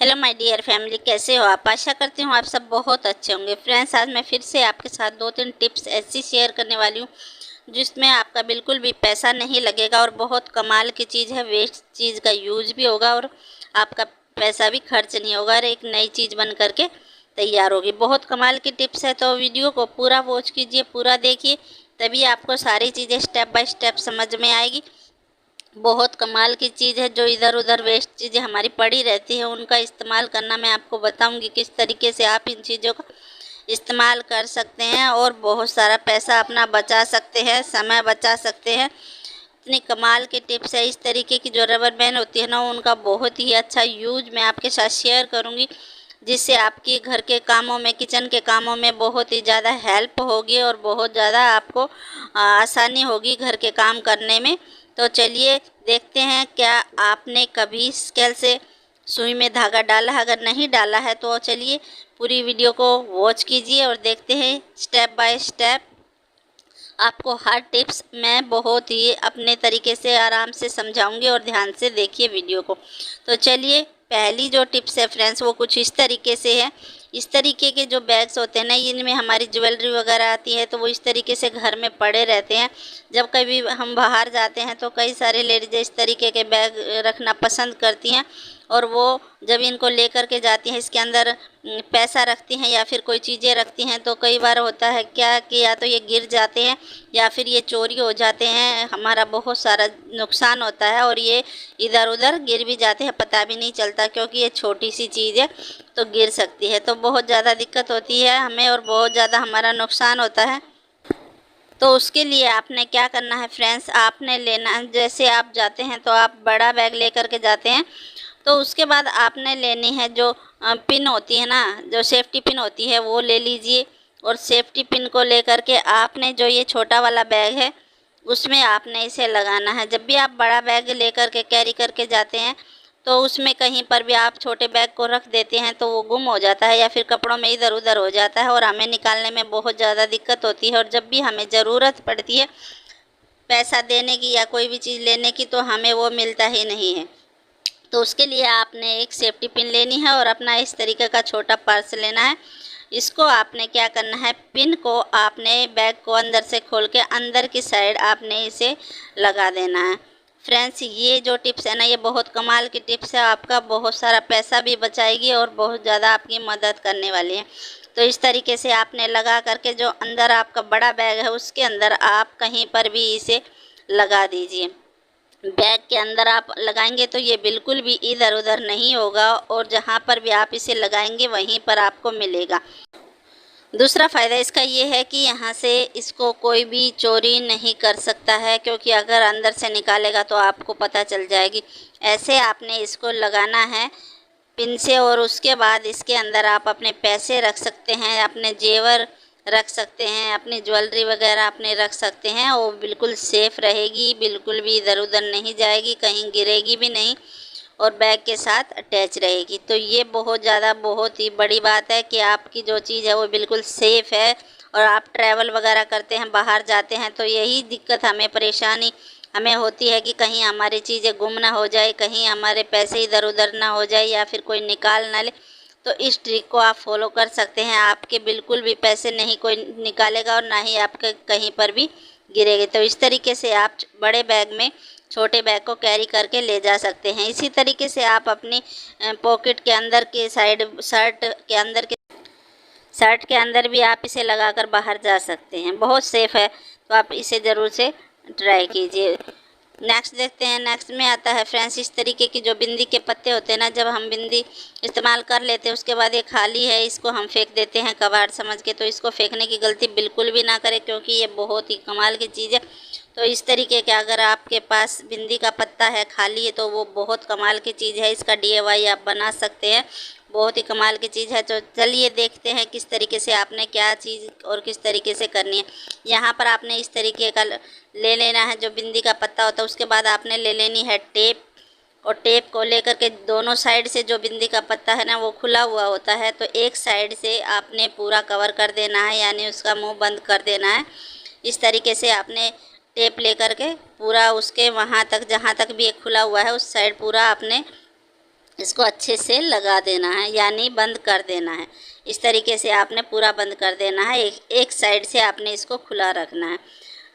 Hello my dear family, कैसे हो आप। आशा करती हूँ आप सब बहुत अच्छे होंगे। फ्रेंड्स, आज मैं फिर से आपके साथ 2-3 टिप्स ऐसी शेयर करने वाली हूँ जिसमें आपका बिल्कुल भी पैसा नहीं लगेगा और बहुत कमाल की चीज़ है। वेस्ट चीज़ का यूज भी होगा और आपका पैसा भी खर्च नहीं होगा और एक नई चीज़ बन करके तैयार होगी। बहुत कमाल की टिप्स है, तो वीडियो को पूरा वॉच कीजिए, पूरा देखिए, तभी आपको सारी चीज़ें स्टेप बाय स्टेप समझ में आएगी। बहुत कमाल की चीज़ है। जो इधर उधर वेस्ट चीज़ें हमारी पड़ी रहती हैं उनका इस्तेमाल करना मैं आपको बताऊंगी, किस तरीके से आप इन चीज़ों का इस्तेमाल कर सकते हैं और बहुत सारा पैसा अपना बचा सकते हैं, समय बचा सकते हैं। इतनी कमाल की टिप्स है। इस तरीके की जो रबर बैंड होती है ना, उनका बहुत ही अच्छा यूज मैं आपके साथ शेयर करूँगी, जिससे आपके घर के कामों में, किचन के कामों में बहुत ही ज़्यादा हेल्प होगी और बहुत ज़्यादा आपको आसानी होगी घर के काम करने में। तो चलिए देखते हैं, क्या आपने कभी स्केल से सुई में धागा डाला है? अगर नहीं डाला है तो चलिए पूरी वीडियो को वॉच कीजिए और देखते हैं स्टेप बाय स्टेप। आपको हर टिप्स मैं बहुत ही अपने तरीके से आराम से समझाऊंगी और ध्यान से देखिए वीडियो को। तो चलिए, पहली जो टिप्स है फ्रेंड्स, वो कुछ इस तरीके से है। इस तरीके के जो बैग्स होते हैं ना, इनमें हमारी ज्वेलरी वगैरह आती है, तो वो इस तरीके से घर में पड़े रहते हैं। जब कभी हम बाहर जाते हैं तो कई सारे लेडीज इस तरीके के बैग रखना पसंद करती हैं और वो जब इनको लेकर के जाती हैं, इसके अंदर पैसा रखती हैं या फिर कोई चीज़ें रखती हैं, तो कई बार होता है क्या कि या तो ये गिर जाते हैं या फिर ये चोरी हो जाते हैं, हमारा बहुत सारा नुकसान होता है और ये इधर उधर गिर भी जाते हैं, पता भी नहीं चलता, क्योंकि ये छोटी सी चीज़ है तो गिर सकती है। तो बहुत ज़्यादा दिक्कत होती है हमें और बहुत ज़्यादा हमारा नुकसान होता है। तो उसके लिए आपने क्या करना है फ्रेंड्स, आपने लेना, जैसे आप जाते हैं तो आप बड़ा बैग लेकर के जाते हैं, तो उसके बाद आपने लेनी है जो पिन होती है ना, जो सेफ्टी पिन होती है, वो ले लीजिए। और सेफ्टी पिन को लेकर के आपने जो ये छोटा वाला बैग है उसमें आपने इसे लगाना है। जब भी आप बड़ा बैग लेकर के कैरी करके जाते हैं तो उसमें कहीं पर भी आप छोटे बैग को रख देते हैं तो वो गुम हो जाता है या फिर कपड़ों में इधर उधर हो जाता है और हमें निकालने में बहुत ज़्यादा दिक्कत होती है। और जब भी हमें ज़रूरत पड़ती है पैसा देने की या कोई भी चीज़ लेने की, तो हमें वो मिलता ही नहीं है। तो उसके लिए आपने एक सेफ्टी पिन लेनी है और अपना इस तरीके का छोटा पर्स लेना है। इसको आपने क्या करना है, पिन को आपने बैग को अंदर से खोल के अंदर की साइड आपने इसे लगा देना है। फ्रेंड्स, ये जो टिप्स है ना, ये बहुत कमाल की टिप्स है, आपका बहुत सारा पैसा भी बचाएगी और बहुत ज़्यादा आपकी मदद करने वाली है। तो इस तरीके से आपने लगा करके जो अंदर आपका बड़ा बैग है उसके अंदर आप कहीं पर भी इसे लगा दीजिए। बैग के अंदर आप लगाएंगे तो ये बिल्कुल भी इधर उधर नहीं होगा और जहाँ पर भी आप इसे लगाएंगे वहीं पर आपको मिलेगा। दूसरा फ़ायदा इसका ये है कि यहाँ से इसको कोई भी चोरी नहीं कर सकता है, क्योंकि अगर अंदर से निकालेगा तो आपको पता चल जाएगी। ऐसे आपने इसको लगाना है पिन से और उसके बाद इसके अंदर आप अपने पैसे रख सकते हैं, अपने जेवर रख सकते हैं, अपनी ज्वेलरी वगैरह अपने रख सकते हैं। वो बिल्कुल सेफ़ रहेगी, बिल्कुल भी इधर उधर नहीं जाएगी, कहीं गिरेगी भी नहीं और बैग के साथ अटैच रहेगी। तो ये बहुत ज़्यादा, बहुत ही बड़ी बात है कि आपकी जो चीज़ है वो बिल्कुल सेफ़ है। और आप ट्रैवल वगैरह करते हैं, बाहर जाते हैं, तो यही दिक्कत हमें, परेशानी हमें होती है कि कहीं हमारी चीज़ें गुम ना हो जाए, कहीं हमारे पैसे इधर उधर ना हो जाए या फिर कोई निकाल ना ले। तो इस ट्रिक को आप फॉलो कर सकते हैं, आपके बिल्कुल भी पैसे नहीं कोई निकालेगा और ना ही आपके कहीं पर भी गिरेंगे। तो इस तरीके से आप बड़े बैग में छोटे बैग को कैरी करके ले जा सकते हैं। इसी तरीके से आप अपनी पॉकेट के अंदर के साइड, शर्ट के अंदर भी आप इसे लगाकर बाहर जा सकते हैं, बहुत सेफ़ है। तो आप इसे ज़रूर से ट्राई कीजिए। नेक्स्ट देखते हैं, नेक्स्ट में आता है फ्रेंड्स, इस तरीके की जो बिंदी के पत्ते होते हैं ना, जब हम बिंदी इस्तेमाल कर लेते हैं उसके बाद ये खाली है, इसको हम फेंक देते हैं कबाड़ समझ के। तो इसको फेंकने की गलती बिल्कुल भी ना करें, क्योंकि ये बहुत ही कमाल की चीज़ है। तो इस तरीके के अगर आपके पास बिंदी का पत्ता है खाली है तो वो बहुत कमाल की चीज़ है, इसका DIY आप बना सकते हैं, बहुत ही कमाल की चीज़ है। तो चलिए देखते हैं किस तरीके से आपने क्या चीज़ और किस तरीके से करनी है। यहाँ पर आपने इस तरीके का ले लेना है जो बिंदी का पत्ता होता है। उसके बाद आपने ले लेनी है टेप, और टेप को लेकर के दोनों साइड से, जो बिंदी का पत्ता है ना वो खुला हुआ होता है, तो एक साइड से आपने पूरा कवर कर देना है, यानी उसका मुंह बंद कर देना है। इस तरीके से आपने टेप लेकर के पूरा उसके वहाँ तक, जहाँ तक भी एक खुला हुआ है उस साइड पूरा आपने इसको अच्छे से लगा देना है, यानी बंद कर देना है। इस तरीके से आपने पूरा बंद कर देना है। एक साइड से आपने इसको खुला रखना है।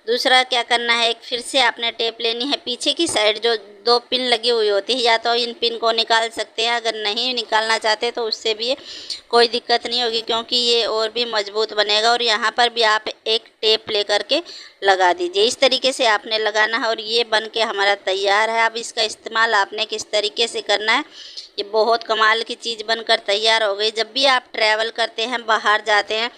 दूसरा क्या करना है, एक फिर से आपने टेप लेनी है पीछे की साइड, जो 2 पिन लगी हुई होती है, या तो इन पिन को निकाल सकते हैं, अगर नहीं निकालना चाहते तो उससे भी कोई दिक्कत नहीं होगी, क्योंकि ये और भी मजबूत बनेगा। और यहाँ पर भी आप एक टेप ले करके लगा दीजिए। इस तरीके से आपने लगाना है और ये बन के हमारा तैयार है। अब इसका इस्तेमाल आपने किस तरीके से करना है, ये बहुत कमाल की चीज़ बनकर तैयार हो गई। जब भी आप ट्रैवल करते हैं, बाहर जाते हैं,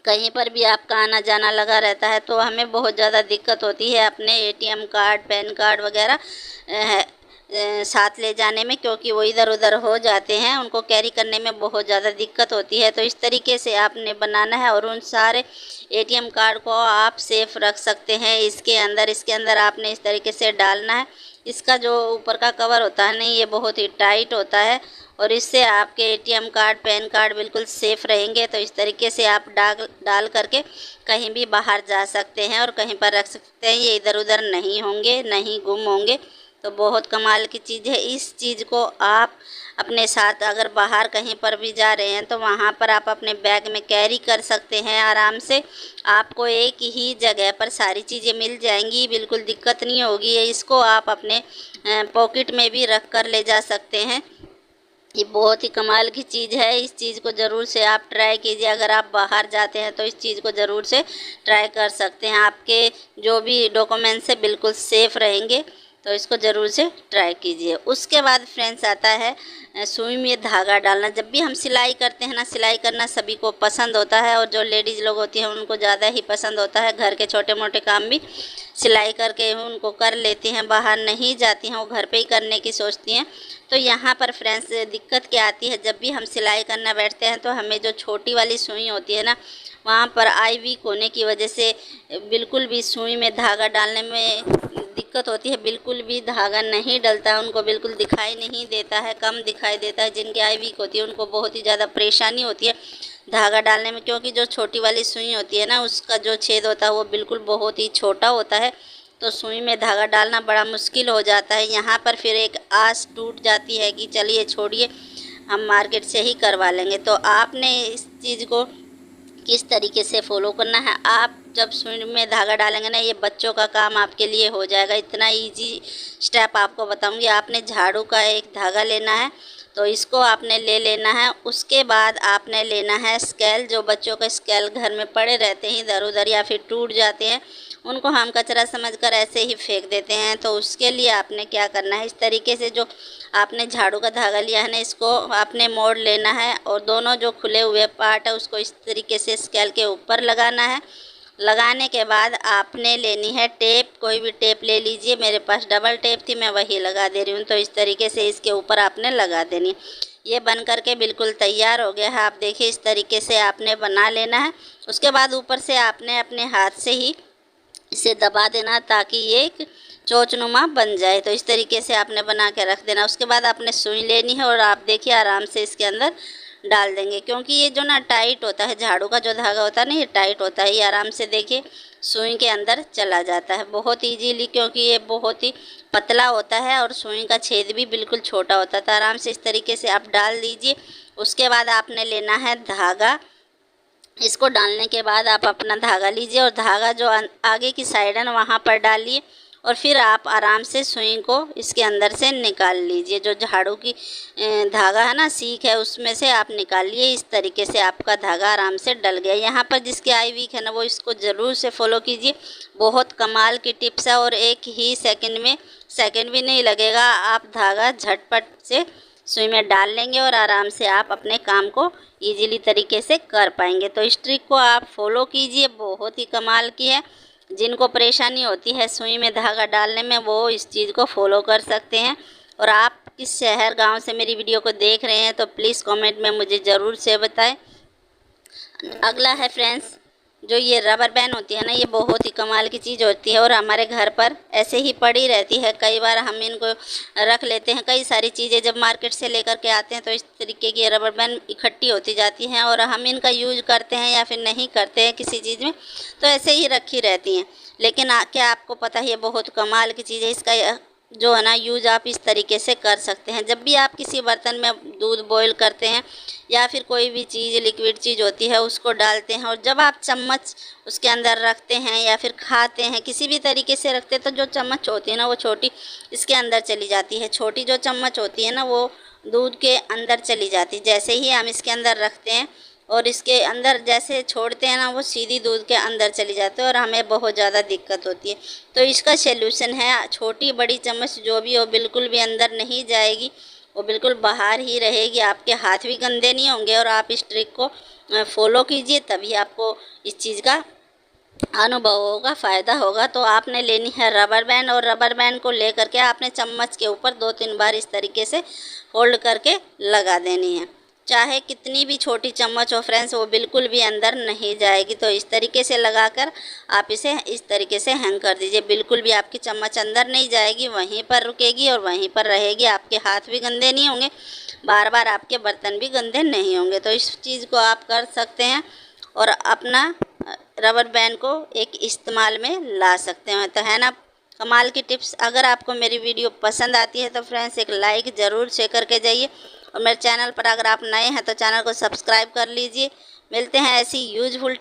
कहीं पर भी आपका आना जाना लगा रहता है, तो हमें बहुत ज़्यादा दिक्कत होती है अपने एटीएम कार्ड, पैन कार्ड वगैरह साथ ले जाने में, क्योंकि वो इधर उधर हो जाते हैं, उनको कैरी करने में बहुत ज़्यादा दिक्कत होती है। तो इस तरीके से आपने बनाना है और उन सारे एटीएम कार्ड को आप सेफ रख सकते हैं इसके अंदर आपने इस तरीके से डालना है। इसका जो ऊपर का कवर होता है नहीं, ये बहुत ही टाइट होता है और इससे आपके एटीएम कार्ड, पैन कार्ड बिल्कुल सेफ़ रहेंगे। तो इस तरीके से आप डाल करके कहीं भी बाहर जा सकते हैं और कहीं पर रख सकते हैं, ये इधर उधर नहीं होंगे, नहीं गुम होंगे। तो बहुत कमाल की चीज़ है। इस चीज़ को आप अपने साथ अगर बाहर कहीं पर भी जा रहे हैं तो वहाँ पर आप अपने बैग में कैरी कर सकते हैं आराम से। आपको एक ही जगह पर सारी चीज़ें मिल जाएंगी, बिल्कुल दिक्कत नहीं होगी। इसको आप अपने पॉकेट में भी रख कर ले जा सकते हैं। ये बहुत ही कमाल की चीज़ है। इस चीज़ को ज़रूर से आप ट्राई कीजिए। अगर आप बाहर जाते हैं तो इस चीज़ को ज़रूर से ट्राई कर सकते हैं। आपके जो भी डॉक्यूमेंट्स है बिल्कुल सेफ़ रहेंगे। तो इसको ज़रूर से ट्राई कीजिए। उसके बाद फ्रेंड्स आता है सुई में धागा डालना। जब भी हम सिलाई करते हैं ना, सिलाई करना सभी को पसंद होता है और जो लेडीज़ लोग होती हैं उनको ज़्यादा ही पसंद होता है। घर के छोटे मोटे काम भी सिलाई करके उनको कर लेती हैं, बाहर नहीं जाती हैं, वो घर पे ही करने की सोचती हैं। तो यहाँ पर फ्रेंड्स दिक्कत क्या आती है, जब भी हम सिलाई करना बैठते हैं तो हमें जो छोटी वाली सुई होती है ना, वहाँ पर आई वीक होने की वजह से बिल्कुल भी सुई में धागा डालने में दिक्कत होती है। बिल्कुल भी धागा नहीं डलता है, उनको बिल्कुल दिखाई नहीं देता है, कम दिखाई देता है। जिनकी आई वीक होती है उनको बहुत ही ज़्यादा परेशानी होती है धागा डालने में, क्योंकि जो छोटी वाली सुई होती है ना, उसका जो छेद होता है वो बिल्कुल बहुत ही छोटा होता है। तो सुई में धागा डालना बड़ा मुश्किल हो जाता है। यहाँ पर फिर एक आस टूट जाती है कि चलिए छोड़िए, हम मार्केट से ही करवा लेंगे। तो आपने इस चीज़ को किस तरीके से फॉलो करना है, आप जब सुई में धागा डालेंगे ना, ये बच्चों का काम आपके लिए हो जाएगा। इतना इजी स्टेप आपको बताऊंगी। आपने झाड़ू का एक धागा लेना है, तो इसको आपने ले लेना है। उसके बाद आपने लेना है स्केल। जो बच्चों का स्केल घर में पड़े रहते हैं इधर उधर या फिर टूट जाते हैं, उनको हम कचरा समझकर ऐसे ही फेंक देते हैं। तो उसके लिए आपने क्या करना है, इस तरीके से जो आपने झाड़ू का धागा लिया है ना, इसको आपने मोड़ लेना है और दोनों जो खुले हुए पार्ट है उसको इस तरीके से स्केल के ऊपर लगाना है। लगाने के बाद आपने लेनी है टेप। कोई भी टेप ले लीजिए, मेरे पास डबल टेप थी, मैं वही लगा दे रही हूँ। तो इस तरीके से इसके ऊपर आपने लगा देनी है। ये बन करके बिल्कुल तैयार हो गया है। आप देखिए इस तरीके से आपने बना लेना है। उसके बाद ऊपर से आपने अपने हाथ से ही इसे दबा देना ताकि ये एक चोंचनुमा बन जाए। तो इस तरीके से आपने बना के रख देना। उसके बाद आपने सुई लेनी है और आप देखिए आराम से इसके अंदर डाल देंगे, क्योंकि ये जो ना टाइट होता है, झाड़ू का जो धागा होता है ना, ये टाइट होता है। ये आराम से देखिए सुई के अंदर चला जाता है बहुत ईजीली, क्योंकि ये बहुत ही पतला होता है और सुई का छेद भी बिल्कुल छोटा होता है। तो आराम से इस तरीके से आप डाल दीजिए। उसके बाद आपने लेना है धागा। इसको डालने के बाद आप अपना धागा लीजिए और धागा जो आगे की साइड है ना, वहाँ पर डालिए और फिर आप आराम से सुई को इसके अंदर से निकाल लीजिए। जो झाड़ू की धागा है ना, सीख है, उसमें से आप निकालिए। इस तरीके से आपका धागा आराम से डल गया। यहाँ पर जिसकी आई वीक है ना, वो इसको ज़रूर से फॉलो कीजिए। बहुत कमाल की टिप्स है और एक ही सेकंड भी नहीं लगेगा। आप धागा झटपट से सुई में डाल लेंगे और आराम से आप अपने काम को इजीली तरीके से कर पाएंगे। तो इस ट्रिक को आप फॉलो कीजिए, बहुत ही कमाल की है। जिनको परेशानी होती है सुई में धागा डालने में, वो इस चीज़ को फॉलो कर सकते हैं। और आप किस शहर गांव से मेरी वीडियो को देख रहे हैं तो प्लीज़ कमेंट में मुझे ज़रूर से बताएं। अगला है फ्रेंड्स, जो ये रबर बैंड होती है ना, ये बहुत ही कमाल की चीज़ होती है और हमारे घर पर ऐसे ही पड़ी रहती है। कई बार हम इनको रख लेते हैं। कई सारी चीज़ें जब मार्केट से लेकर के आते हैं तो इस तरीके की रबर बैंड इकट्ठी होती जाती हैं और हम इनका यूज करते हैं या फिर नहीं करते हैं किसी चीज़ में, तो ऐसे ही रखी रहती हैं। लेकिन क्या आपको पता है, ये बहुत कमाल की चीज़ है। इसका जो है ना यूज आप इस तरीके से कर सकते हैं। जब भी आप किसी बर्तन में दूध बॉईल करते हैं या फिर कोई भी चीज़ लिक्विड चीज़ होती है उसको डालते हैं, और जब आप चम्मच उसके अंदर रखते हैं या फिर खाते हैं, किसी भी तरीके से रखते हैं, तो जो चम्मच होती है ना वो छोटी इसके अंदर चली जाती है। छोटी जो चम्मच होती है ना वो दूध के अंदर चली जाती है। जैसे ही हम इसके अंदर रखते हैं और इसके अंदर जैसे छोड़ते हैं ना, वो सीधी दूध के अंदर चली जाती है और हमें बहुत ज़्यादा दिक्कत होती है। तो इसका सलूशन है, छोटी बड़ी चम्मच जो भी हो बिल्कुल भी अंदर नहीं जाएगी, वो बिल्कुल बाहर ही रहेगी। आपके हाथ भी गंदे नहीं होंगे, और आप इस ट्रिक को फॉलो कीजिए, तभी आपको इस चीज़ का अनुभव होगा, फ़ायदा होगा। तो आपने लेनी है रबर बैंड, और रबर बैंड को लेकर के आपने चम्मच के ऊपर 2-3 बार इस तरीके से होल्ड करके लगा देनी है। चाहे कितनी भी छोटी चम्मच हो फ्रेंड्स, वो बिल्कुल भी अंदर नहीं जाएगी। तो इस तरीके से लगाकर आप इसे इस तरीके से हैंग कर दीजिए, बिल्कुल भी आपकी चम्मच अंदर नहीं जाएगी, वहीं पर रुकेगी और वहीं पर रहेगी। आपके हाथ भी गंदे नहीं होंगे, बार बार आपके बर्तन भी गंदे नहीं होंगे। तो इस चीज़ को आप कर सकते हैं और अपना रबर बैंड को एक इस्तेमाल में ला सकते हैं। तो है ना कमाल की टिप्स। अगर आपको मेरी वीडियो पसंद आती है तो फ्रेंड्स एक लाइक ज़रूर शेयर करके जाइए, और मेरे चैनल पर अगर आप नए हैं तो चैनल को सब्सक्राइब कर लीजिए। मिलते हैं ऐसी यूजफुल